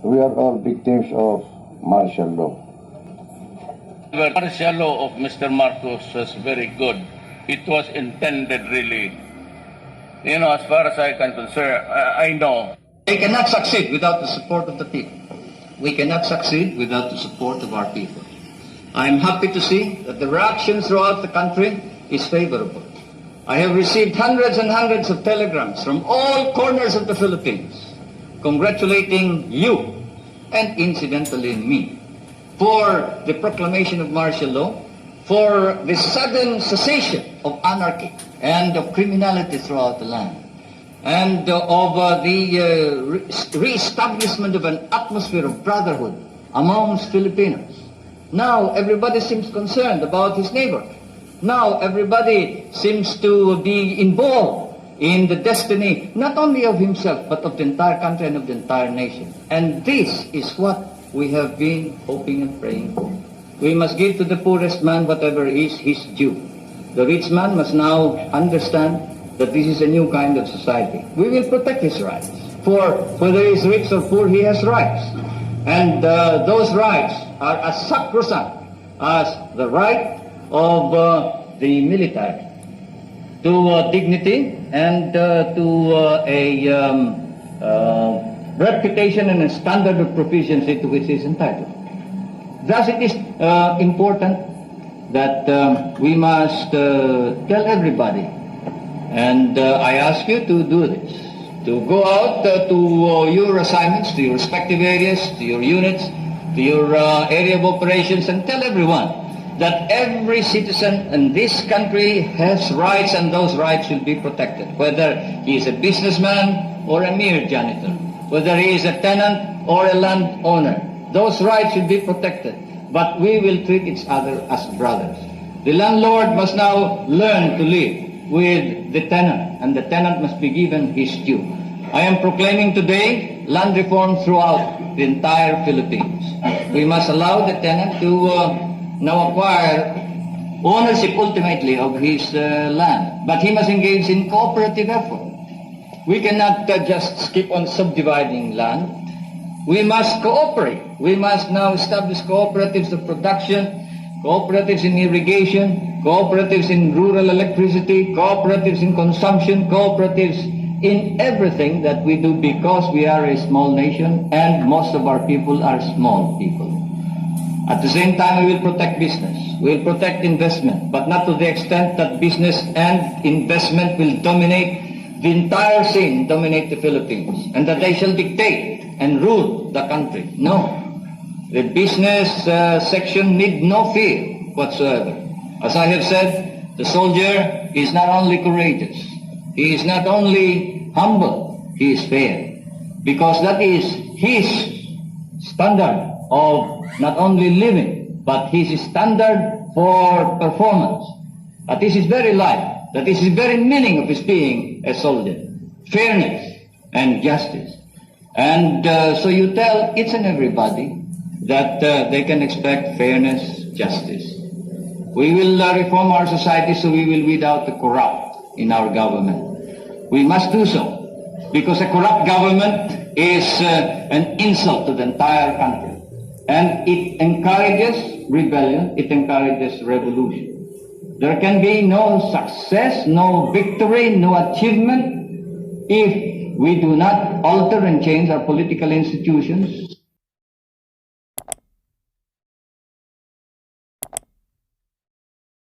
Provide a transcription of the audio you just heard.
we are all victims of martial law. The martial law of Mr. Marcos was very good. It was intended really, as far as I can concern, I know. We cannot succeed without the support of the people. We cannot succeed without the support of our people. I'm happy to see that the reaction throughout the country is favorable. I have received hundreds and hundreds of telegrams from all corners of the Philippines congratulating you and incidentally me for the proclamation of martial law, for the sudden cessation of anarchy and of criminality throughout the land, and of the re-establishment of an atmosphere of brotherhood amongst Filipinos. Now everybody seems concerned about his neighbor. Now everybody seems to be involved in the destiny not only of himself but of the entire country and of the entire nation. And this is what we have been hoping and praying for. We must give to the poorest man whatever is his due. The rich man must now understand that this is a new kind of society. We will protect his rights. For whether he is rich or poor, he has rights. And those rights are as sacrosanct as the right of the military to dignity and to a reputation and a standard of proficiency to which he is entitled. Thus it is important that we must tell everybody, and I ask you to do this, to go out to your assignments, to your respective areas, to your units, to your area of operations, and tell everyone that every citizen in this country has rights, and those rights should be protected, whether he is a businessman or a mere janitor, whether he is a tenant or a landowner. Those rights should be protected, but we will treat each other as brothers. The landlord must now learn to live with the tenant, and the tenant must be given his due. I am proclaiming today land reform throughout the entire Philippines. We must allow the tenant to now acquire ownership ultimately of his land, but he must engage in cooperative effort. We cannot just keep on subdividing land. We must cooperate. We must now establish cooperatives of production, cooperatives in irrigation, cooperatives in rural electricity, cooperatives in consumption, cooperatives in everything that we do, because we are a small nation and most of our people are small people. At the same time, we will protect business. We will protect investment, but not to the extent that business and investment will dominate the entire scene, dominate the Philippines, and that they shall dictate and rule the country. No. The business section need no fear whatsoever. As I have said, the soldier is not only courageous, he is not only humble, he is fair, because that is his standard of not only living, but his standard for performance. That is his very life. That is the very meaning of his being a soldier. Fairness and justice. And so you tell each and everybody that they can expect fairness, justice. We will reform our society so we will weed out the corrupt in our government. We must do so, because a corrupt government is an insult to the entire country. And it encourages rebellion, it encourages revolution. There can be no success, no victory, no achievement if we do not alter and change our political institutions